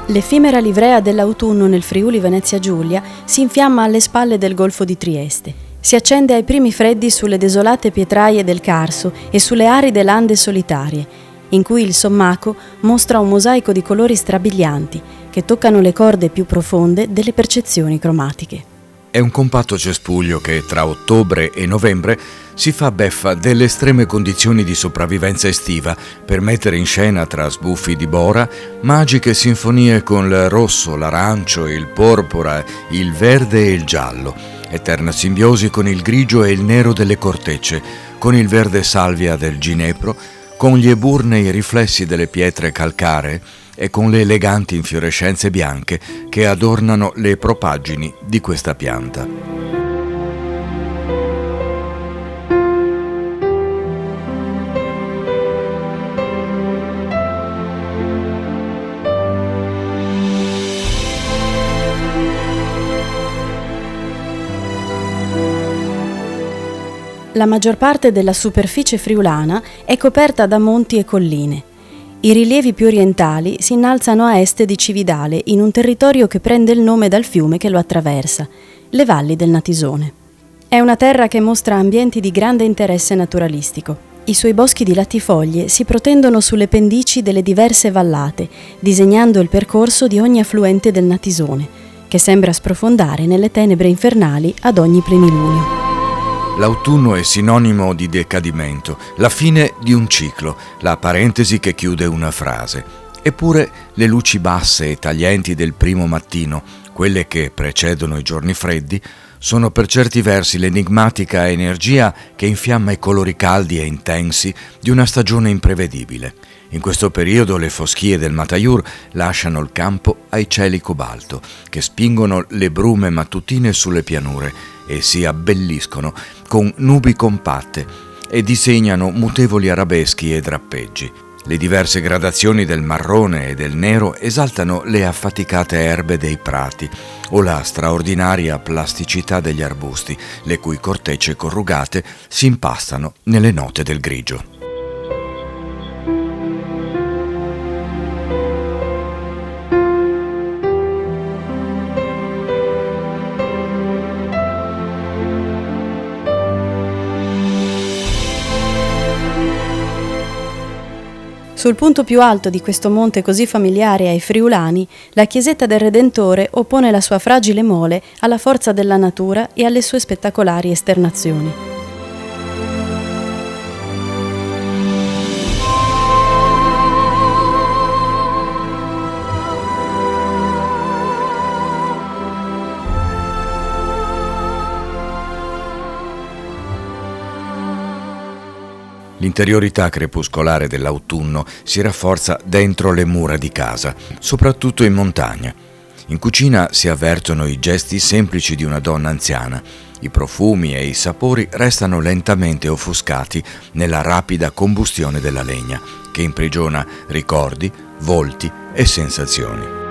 L'effimera livrea dell'autunno nel Friuli Venezia Giulia si infiamma alle spalle del Golfo di Trieste. Si accende ai primi freddi sulle desolate pietraie del Carso e sulle aride lande solitarie, in cui il Sommaco mostra un mosaico di colori strabilianti che toccano le corde più profonde delle percezioni cromatiche. È un compatto cespuglio che tra ottobre e novembre si fa beffa delle estreme condizioni di sopravvivenza estiva per mettere in scena tra sbuffi di bora magiche sinfonie con il rosso, l'arancio, il porpora, il verde e il giallo, eterna simbiosi con il grigio e il nero delle cortecce, con il verde salvia del ginepro, con gli eburnei riflessi delle pietre calcaree e con le eleganti infiorescenze bianche che adornano le propaggini di questa pianta. La maggior parte della superficie friulana è coperta da monti e colline. I rilievi più orientali si innalzano a est di Cividale, in un territorio che prende il nome dal fiume che lo attraversa, le valli del Natisone. È una terra che mostra ambienti di grande interesse naturalistico. I suoi boschi di latifoglie si protendono sulle pendici delle diverse vallate, disegnando il percorso di ogni affluente del Natisone, che sembra sprofondare nelle tenebre infernali ad ogni plenilunio. L'autunno è sinonimo di decadimento, la fine di un ciclo, la parentesi che chiude una frase. Eppure le luci basse e taglienti del primo mattino, quelle che precedono i giorni freddi, sono per certi versi l'enigmatica energia che infiamma i colori caldi e intensi di una stagione imprevedibile. In questo periodo le foschie del Mataiur lasciano il campo ai cieli cobalto, che spingono le brume mattutine sulle pianure e si abbelliscono con nubi compatte e disegnano mutevoli arabeschi e drappeggi. Le diverse gradazioni del marrone e del nero esaltano le affaticate erbe dei prati o la straordinaria plasticità degli arbusti, le cui cortecce corrugate si impastano nelle note del grigio. Sul punto più alto di questo monte così familiare ai friulani, la chiesetta del Redentore oppone la sua fragile mole alla forza della natura e alle sue spettacolari esternazioni. L'interiorità crepuscolare dell'autunno si rafforza dentro le mura di casa, soprattutto in montagna. In cucina si avvertono i gesti semplici di una donna anziana. I profumi e i sapori restano lentamente offuscati nella rapida combustione della legna, che imprigiona ricordi, volti e sensazioni.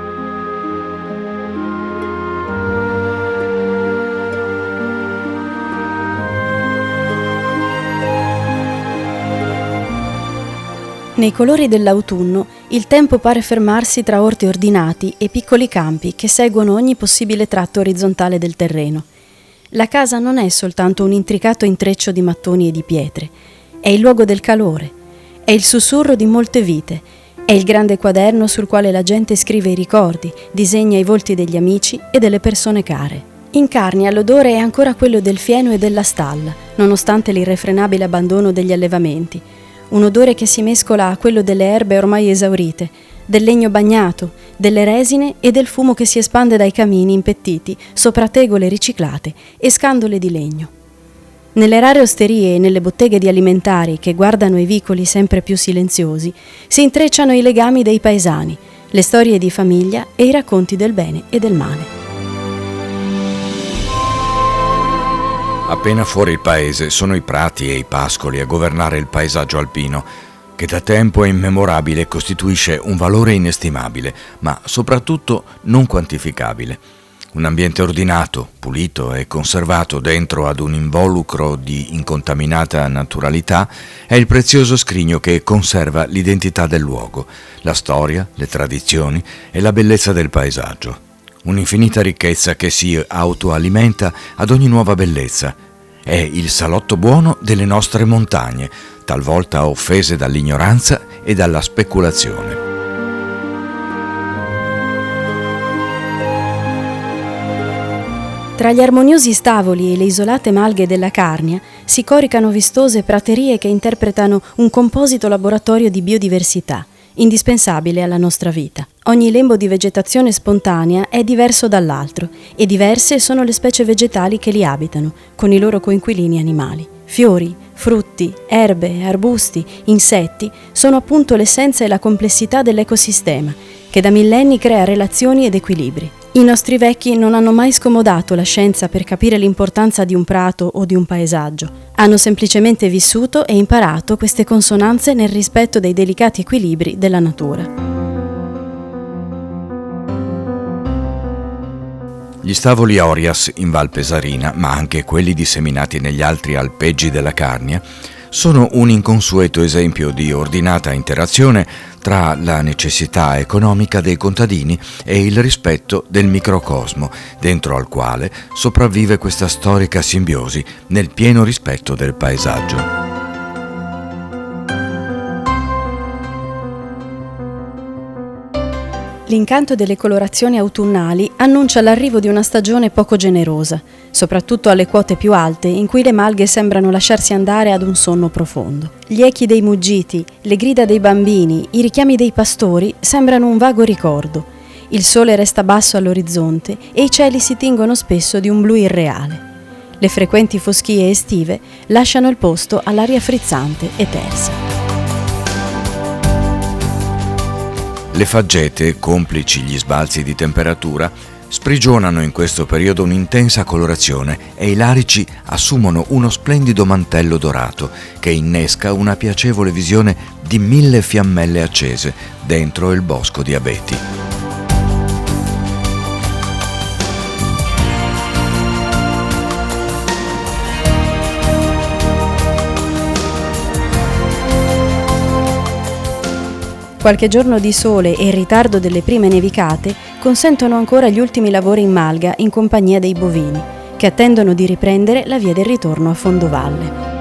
Nei colori dell'autunno il tempo pare fermarsi tra orti ordinati e piccoli campi che seguono ogni possibile tratto orizzontale del terreno. La casa non è soltanto un intricato intreccio di mattoni e di pietre, è il luogo del calore, è il sussurro di molte vite, è il grande quaderno sul quale la gente scrive i ricordi, disegna i volti degli amici e delle persone care. Incarnia l'odore è ancora quello del fieno e della stalla, nonostante l'irrefrenabile abbandono degli allevamenti. Un odore che si mescola a quello delle erbe ormai esaurite, del legno bagnato, delle resine e del fumo che si espande dai camini impettiti sopra tegole riciclate e scandole di legno. Nelle rare osterie e nelle botteghe di alimentari che guardano i vicoli sempre più silenziosi, si intrecciano i legami dei paesani, le storie di famiglia e i racconti del bene e del male. Appena fuori il paese sono i prati e i pascoli a governare il paesaggio alpino, che da tempo immemorabile costituisce un valore inestimabile, ma soprattutto non quantificabile. Un ambiente ordinato, pulito e conservato dentro ad un involucro di incontaminata naturalità è il prezioso scrigno che conserva l'identità del luogo, la storia, le tradizioni e la bellezza del paesaggio. Un'infinita ricchezza che si autoalimenta ad ogni nuova bellezza. È il salotto buono delle nostre montagne, talvolta offese dall'ignoranza e dalla speculazione. Tra gli armoniosi stavoli e le isolate malghe della Carnia si coricano vistose praterie che interpretano un composito laboratorio di biodiversità, indispensabile alla nostra vita. Ogni lembo di vegetazione spontanea è diverso dall'altro e diverse sono le specie vegetali che li abitano, con i loro coinquilini animali. Fiori, frutti, erbe, arbusti, insetti sono appunto l'essenza e la complessità dell'ecosistema, che da millenni crea relazioni ed equilibri. I nostri vecchi non hanno mai scomodato la scienza per capire l'importanza di un prato o di un paesaggio. Hanno semplicemente vissuto e imparato queste consonanze nel rispetto dei delicati equilibri della natura. Gli stavoli Orias in Val Pesarina, ma anche quelli disseminati negli altri alpeggi della Carnia, sono un inconsueto esempio di ordinata interazione tra la necessità economica dei contadini e il rispetto del microcosmo, dentro al quale sopravvive questa storica simbiosi nel pieno rispetto del paesaggio. L'incanto delle colorazioni autunnali annuncia l'arrivo di una stagione poco generosa, soprattutto alle quote più alte, in cui le malghe sembrano lasciarsi andare ad un sonno profondo. Gli echi dei muggiti, le grida dei bambini, i richiami dei pastori sembrano un vago ricordo. Il sole resta basso all'orizzonte e i cieli si tingono spesso di un blu irreale. Le frequenti foschie estive lasciano il posto all'aria frizzante e tersa. Le faggete, complici gli sbalzi di temperatura, sprigionano in questo periodo un'intensa colorazione e i larici assumono uno splendido mantello dorato che innesca una piacevole visione di 1000 fiammelle accese dentro il bosco di abeti. Qualche giorno di sole e il ritardo delle prime nevicate consentono ancora gli ultimi lavori in malga in compagnia dei bovini, che attendono di riprendere la via del ritorno a fondovalle.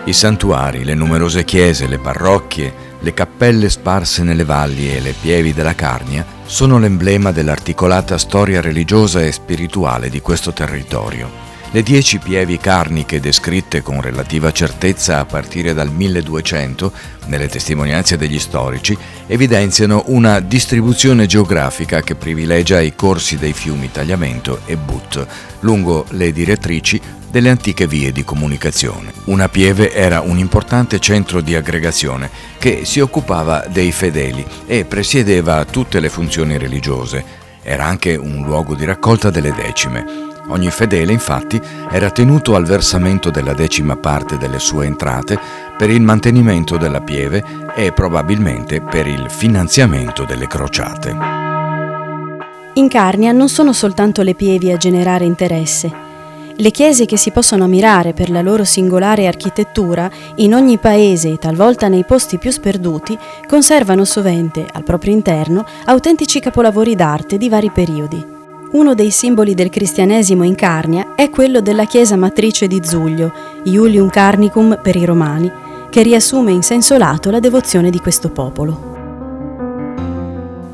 I santuari, le numerose chiese, le parrocchie, le cappelle sparse nelle valli e le pievi della Carnia sono l'emblema dell'articolata storia religiosa e spirituale di questo territorio. Le 10 pievi carniche descritte con relativa certezza a partire dal 1200 nelle testimonianze degli storici evidenziano una distribuzione geografica che privilegia i corsi dei fiumi Tagliamento e But lungo le direttrici delle antiche vie di comunicazione. Una pieve era un importante centro di aggregazione che si occupava dei fedeli e presiedeva tutte le funzioni religiose. Era anche un luogo di raccolta delle decime. Ogni fedele, infatti, era tenuto al versamento della 10ª parte delle sue entrate per il mantenimento della pieve e probabilmente per il finanziamento delle crociate. In Carnia non sono soltanto le pievi a generare interesse. Le chiese che si possono ammirare per la loro singolare architettura in ogni paese e talvolta nei posti più sperduti conservano sovente, al proprio interno, autentici capolavori d'arte di vari periodi. Uno dei simboli del cristianesimo in Carnia è quello della chiesa matrice di Zuglio, Iulium Carnicum per i romani, che riassume in senso lato la devozione di questo popolo.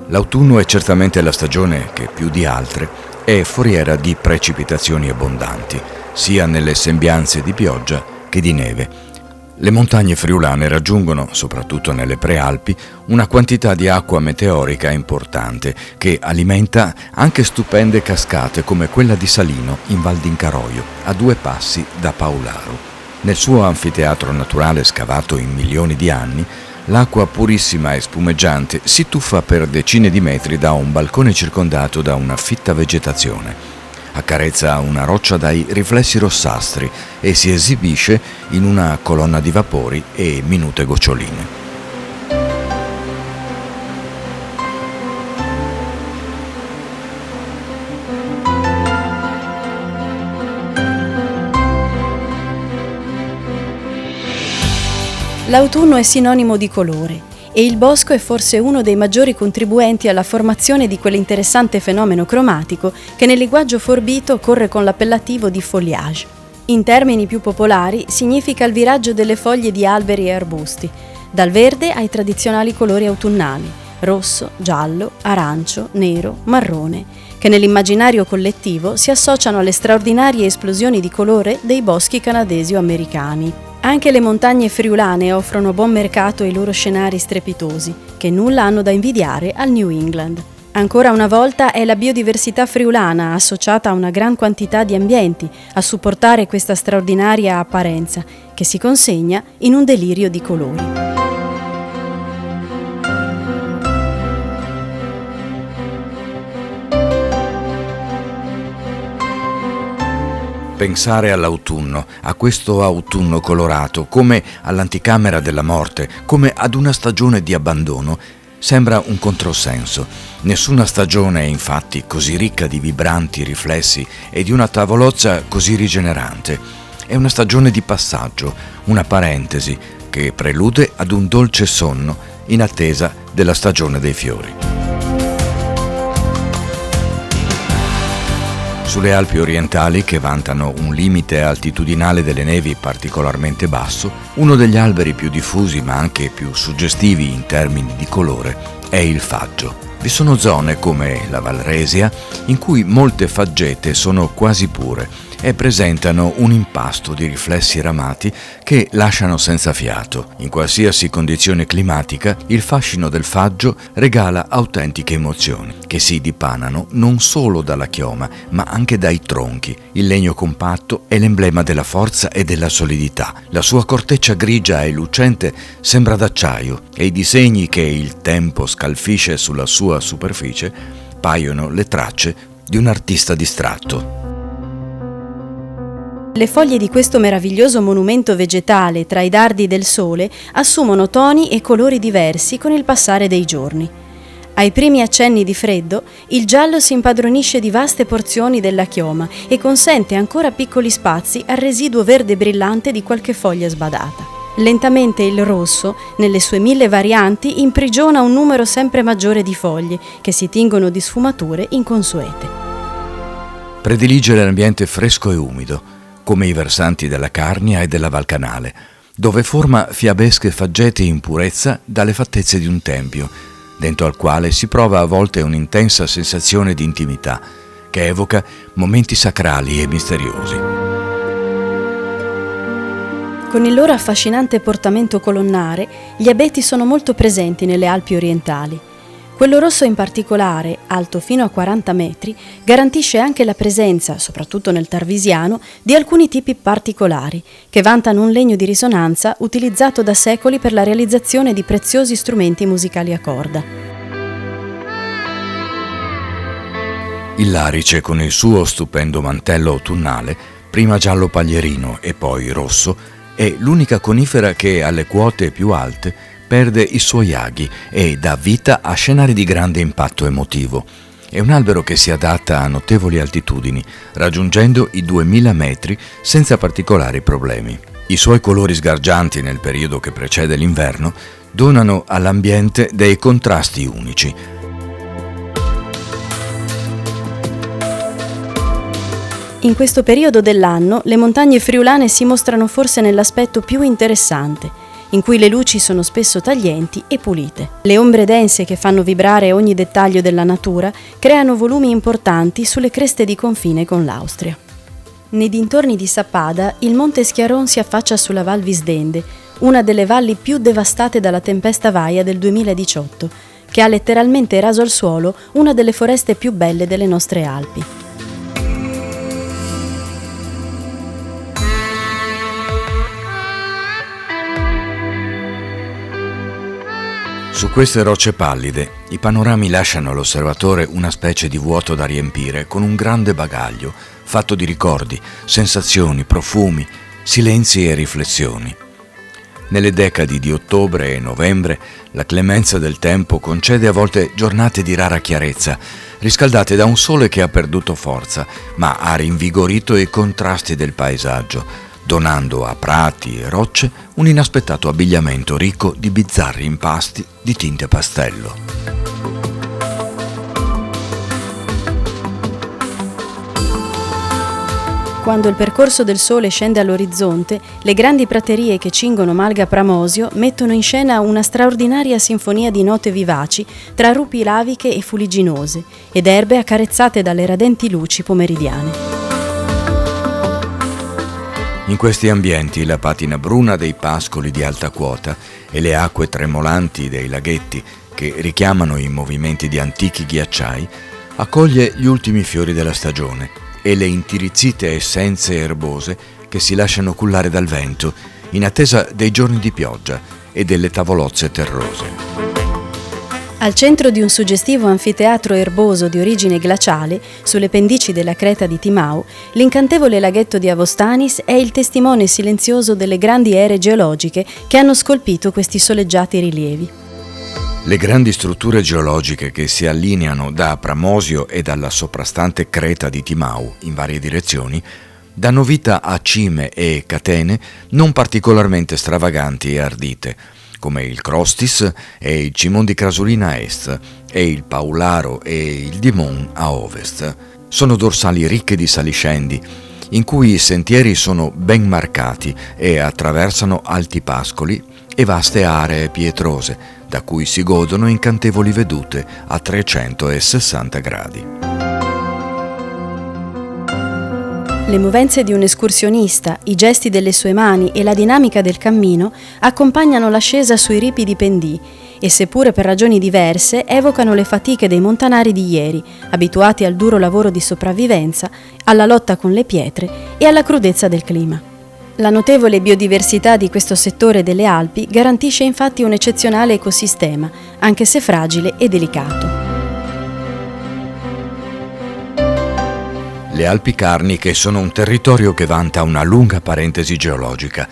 L'autunno è certamente la stagione che, più di altre, è foriera di precipitazioni abbondanti, sia nelle sembianze di pioggia che di neve. Le montagne friulane raggiungono, soprattutto nelle prealpi, una quantità di acqua meteorica importante che alimenta anche stupende cascate come quella di Salino in Val d'Incaroio, a 2 passi da Paularo. Nel suo anfiteatro naturale scavato in milioni di anni, L'acqua purissima e spumeggiante si tuffa per decine di metri da un balcone circondato da una fitta vegetazione. Accarezza una roccia dai riflessi rossastri e si esibisce in una colonna di vapori e minute goccioline. L'autunno è sinonimo di colore e il bosco è forse uno dei maggiori contribuenti alla formazione di quell'interessante fenomeno cromatico che nel linguaggio forbito corre con l'appellativo di foliage. In termini più popolari significa il viraggio delle foglie di alberi e arbusti, dal verde ai tradizionali colori autunnali, rosso, giallo, arancio, nero, marrone, che nell'immaginario collettivo si associano alle straordinarie esplosioni di colore dei boschi canadesi o americani. Anche le montagne friulane offrono buon mercato ai loro scenari strepitosi, che nulla hanno da invidiare al New England. Ancora una volta è la biodiversità friulana, associata a una gran quantità di ambienti, a supportare questa straordinaria apparenza, che si consegna in un delirio di colori. Pensare all'autunno, a questo autunno colorato, come all'anticamera della morte, come ad una stagione di abbandono, sembra un controsenso. Nessuna stagione è infatti così ricca di vibranti riflessi e di una tavolozza così rigenerante. È una stagione di passaggio, una parentesi che prelude ad un dolce sonno in attesa della stagione dei fiori. Sulle Alpi orientali, che vantano un limite altitudinale delle nevi particolarmente basso, uno degli alberi più diffusi ma anche più suggestivi in termini di colore è il faggio. Vi sono zone come la Valresia in cui molte faggete sono quasi pure e presentano un impasto di riflessi ramati che lasciano senza fiato. In qualsiasi condizione climatica, il fascino del faggio regala autentiche emozioni che si dipanano non solo dalla chioma, ma anche dai tronchi. Il legno compatto è l'emblema della forza e della solidità. La sua corteccia grigia e lucente sembra d'acciaio e i disegni che il tempo scalfisce sulla sua superficie paiono le tracce di un artista distratto. Le foglie di questo meraviglioso monumento vegetale tra i dardi del sole assumono toni e colori diversi con il passare dei giorni. Ai primi accenni di freddo, il giallo si impadronisce di vaste porzioni della chioma e consente ancora piccoli spazi al residuo verde brillante di qualche foglia sbadata. Lentamente il rosso, nelle sue 1000 varianti, imprigiona un numero sempre maggiore di foglie che si tingono di sfumature inconsuete. Predilige l'ambiente fresco e umido, come i versanti della Carnia e della Valcanale, dove forma fiabesche faggete in purezza dalle fattezze di un tempio, dentro al quale si prova a volte un'intensa sensazione di intimità, che evoca momenti sacrali e misteriosi. Con il loro affascinante portamento colonnare, gli abeti sono molto presenti nelle Alpi orientali. Quello rosso in particolare, alto fino a 40 metri, garantisce anche la presenza, soprattutto nel Tarvisiano, di alcuni tipi particolari, che vantano un legno di risonanza utilizzato da secoli per la realizzazione di preziosi strumenti musicali a corda. Il larice, con il suo stupendo mantello autunnale, prima giallo paglierino e poi rosso, è l'unica conifera che alle quote più alte perde i suoi aghi e dà vita a scenari di grande impatto emotivo. È un albero che si adatta a notevoli altitudini, raggiungendo i 2000 metri senza particolari problemi. I suoi colori sgargianti nel periodo che precede l'inverno donano all'ambiente dei contrasti unici. In questo periodo dell'anno le montagne friulane si mostrano forse nell'aspetto più interessante, in cui le luci sono spesso taglienti e pulite. Le ombre dense che fanno vibrare ogni dettaglio della natura creano volumi importanti sulle creste di confine con l'Austria. Nei dintorni di Sappada il monte Schiaron si affaccia sulla Val Visdende, una delle valli più devastate dalla tempesta Vaia del 2018, che ha letteralmente raso al suolo una delle foreste più belle delle nostre Alpi. Su queste rocce pallide, i panorami lasciano all'osservatore una specie di vuoto da riempire con un grande bagaglio, fatto di ricordi, sensazioni, profumi, silenzi e riflessioni. Nelle decadi di ottobre e novembre, la clemenza del tempo concede a volte giornate di rara chiarezza, riscaldate da un sole che ha perduto forza, ma ha rinvigorito i contrasti del paesaggio, donando a prati e rocce un inaspettato abbigliamento ricco di bizzarri impasti di tinte pastello. Quando il percorso del sole scende all'orizzonte, le grandi praterie che cingono Malga Pramosio mettono in scena una straordinaria sinfonia di note vivaci tra rupi laviche e fuligginose ed erbe accarezzate dalle radenti luci pomeridiane. In questi ambienti la patina bruna dei pascoli di alta quota e le acque tremolanti dei laghetti, che richiamano i movimenti di antichi ghiacciai, accoglie gli ultimi fiori della stagione e le intirizzite essenze erbose che si lasciano cullare dal vento in attesa dei giorni di pioggia e delle tavolozze terrose. Al centro di un suggestivo anfiteatro erboso di origine glaciale, sulle pendici della creta di Timau, l'incantevole laghetto di Avostanis è il testimone silenzioso delle grandi ere geologiche che hanno scolpito questi soleggiati rilievi. Le grandi strutture geologiche che si allineano da Pramosio e dalla soprastante creta di Timau in varie direzioni danno vita a cime e catene non particolarmente stravaganti e ardite, come il Crostis e il Cimon di Crasulina a est e il Paularo e il Dimon a ovest. Sono dorsali ricche di saliscendi, in cui i sentieri sono ben marcati e attraversano alti pascoli e vaste aree pietrose, da cui si godono incantevoli vedute a 360 gradi. Le movenze di un escursionista, i gesti delle sue mani e la dinamica del cammino accompagnano l'ascesa sui ripi di Pendii e, seppure per ragioni diverse, evocano le fatiche dei montanari di ieri, abituati al duro lavoro di sopravvivenza, alla lotta con le pietre e alla crudezza del clima. La notevole biodiversità di questo settore delle Alpi garantisce infatti un eccezionale ecosistema, anche se fragile e delicato. Le Alpi Carniche sono un territorio che vanta una lunga parentesi geologica.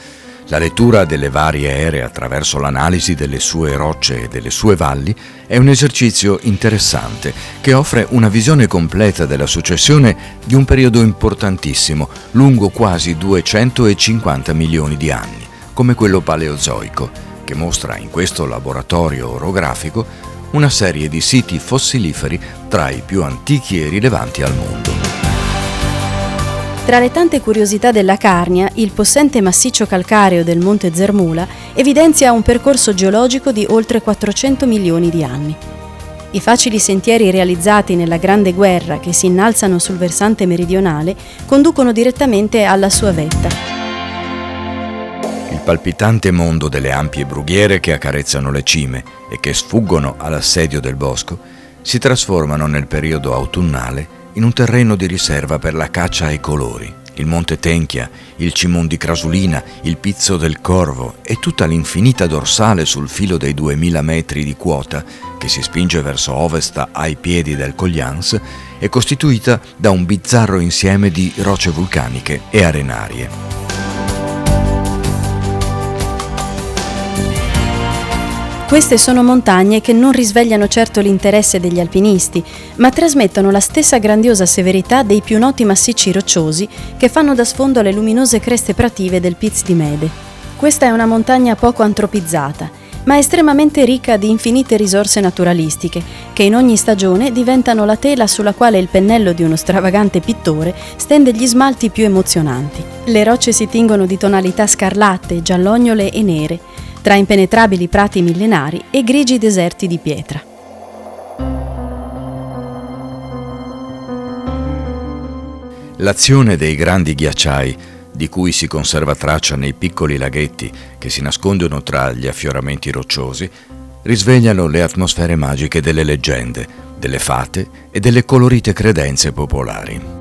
La lettura delle varie ere attraverso l'analisi delle sue rocce e delle sue valli è un esercizio interessante che offre una visione completa della successione di un periodo importantissimo, lungo quasi 250 milioni di anni, come quello paleozoico, che mostra in questo laboratorio orografico una serie di siti fossiliferi tra i più antichi e rilevanti al mondo. Tra le tante curiosità della Carnia, il possente massiccio calcareo del Monte Zermula evidenzia un percorso geologico di oltre 400 milioni di anni. I facili sentieri realizzati nella Grande Guerra, che si innalzano sul versante meridionale, conducono direttamente alla sua vetta. Il palpitante mondo delle ampie brughiere che accarezzano le cime e che sfuggono all'assedio del bosco si trasformano nel periodo autunnale in un terreno di riserva per la caccia ai colori. Il Monte Tenchia, il Cimon di Crasulina, il Pizzo del Corvo e tutta l'infinita dorsale sul filo dei 2000 metri di quota che si spinge verso ovest ai piedi del Coglians è costituita da un bizzarro insieme di rocce vulcaniche e arenarie. Queste sono montagne che non risvegliano certo l'interesse degli alpinisti, ma trasmettono la stessa grandiosa severità dei più noti massicci rocciosi che fanno da sfondo alle luminose creste prative del Piz di Mede. Questa è una montagna poco antropizzata, ma estremamente ricca di infinite risorse naturalistiche, che in ogni stagione diventano la tela sulla quale il pennello di uno stravagante pittore stende gli smalti più emozionanti. Le rocce si tingono di tonalità scarlatte, giallognole e nere, tra impenetrabili prati millenari e grigi deserti di pietra. L'azione dei grandi ghiacciai, di cui si conserva traccia nei piccoli laghetti che si nascondono tra gli affioramenti rocciosi, risvegliano le atmosfere magiche delle leggende, delle fate e delle colorite credenze popolari.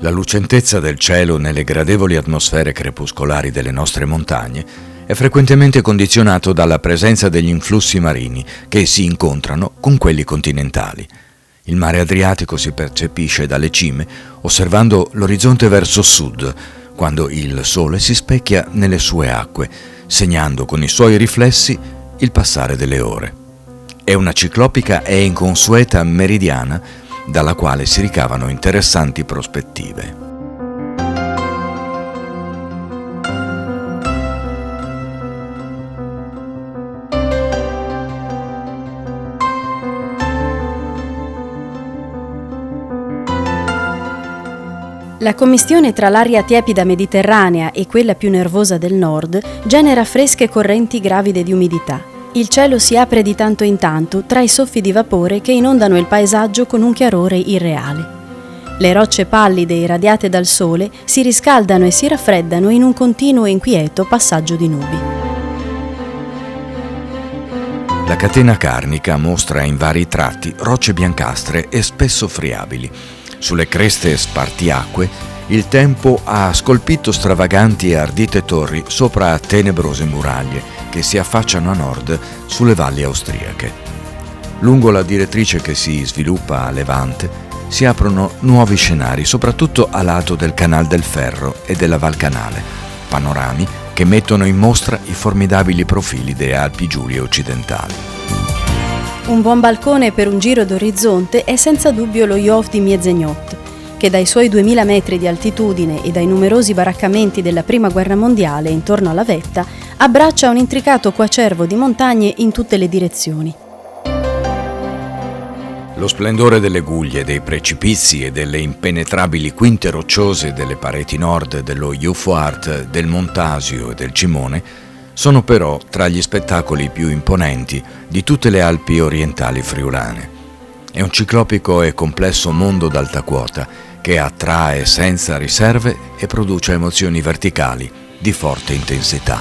La lucentezza del cielo nelle gradevoli atmosfere crepuscolari delle nostre montagne è frequentemente condizionato dalla presenza degli influssi marini che si incontrano con quelli continentali. Il mare Adriatico si percepisce dalle cime osservando l'orizzonte verso sud, quando il sole si specchia nelle sue acque, segnando con i suoi riflessi il passare delle ore. È una ciclopica e inconsueta meridiana dalla quale si ricavano interessanti prospettive. La commistione tra l'aria tiepida mediterranea e quella più nervosa del nord genera fresche correnti gravide di umidità. Il cielo si apre di tanto in tanto tra i soffi di vapore che inondano il paesaggio con un chiarore irreale. Le rocce pallide irradiate dal sole si riscaldano e si raffreddano in un continuo e inquieto passaggio di nubi. La catena carnica mostra in vari tratti rocce biancastre e spesso friabili. Sulle creste spartiacque il tempo ha scolpito stravaganti e ardite torri sopra tenebrose muraglie che si affacciano a nord sulle valli austriache. Lungo la direttrice che si sviluppa a levante si aprono nuovi scenari, soprattutto a lato del Canal del Ferro e della Val Canale, panorami che mettono in mostra i formidabili profili delle Alpi Giulie occidentali. Un buon balcone per un giro d'orizzonte è senza dubbio lo Yoff di Miezegnot, che dai suoi 2000 metri di altitudine e dai numerosi baraccamenti della Prima Guerra Mondiale intorno alla vetta abbraccia un intricato coacervo di montagne in tutte le direzioni. Lo splendore delle guglie, dei precipizi e delle impenetrabili quinte rocciose delle pareti nord dello Juffoart, del Montasio e del Cimone sono però tra gli spettacoli più imponenti di tutte le Alpi orientali friulane. È un ciclopico e complesso mondo d'alta quota che attrae senza riserve e produce emozioni verticali di forte intensità.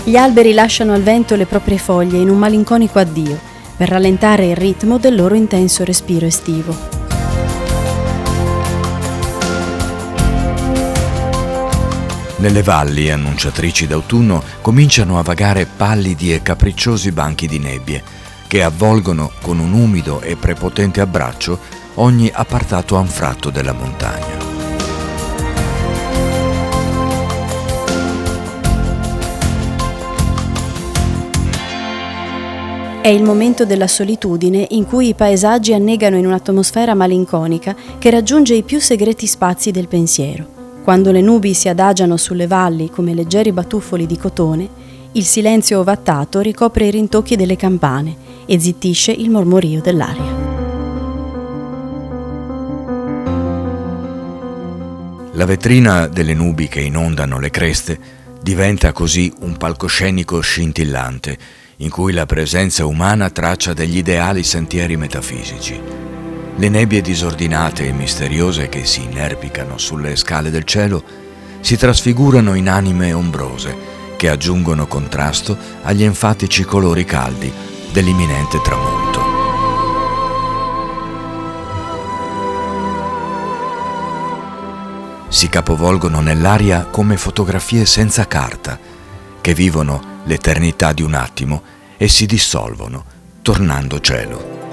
Gli alberi lasciano al vento le proprie foglie in un malinconico addio, per rallentare il ritmo del loro intenso respiro estivo. Nelle valli, annunciatrici d'autunno, cominciano a vagare pallidi e capricciosi banchi di nebbie, che avvolgono con un umido e prepotente abbraccio ogni appartato anfratto della montagna. È il momento della solitudine in cui i paesaggi annegano in un'atmosfera malinconica che raggiunge i più segreti spazi del pensiero. Quando le nubi si adagiano sulle valli come leggeri batuffoli di cotone, il silenzio ovattato ricopre i rintocchi delle campane e zittisce il mormorio dell'aria. La vetrina delle nubi che inondano le creste diventa così un palcoscenico scintillante in cui la presenza umana traccia degli ideali sentieri metafisici. Le nebbie disordinate e misteriose che si inerpicano sulle scale del cielo si trasfigurano in anime ombrose che aggiungono contrasto agli enfatici colori caldi dell'imminente tramonto. Si capovolgono nell'aria come fotografie senza carta, che vivono l'eternità di un attimo e si dissolvono, tornando cielo.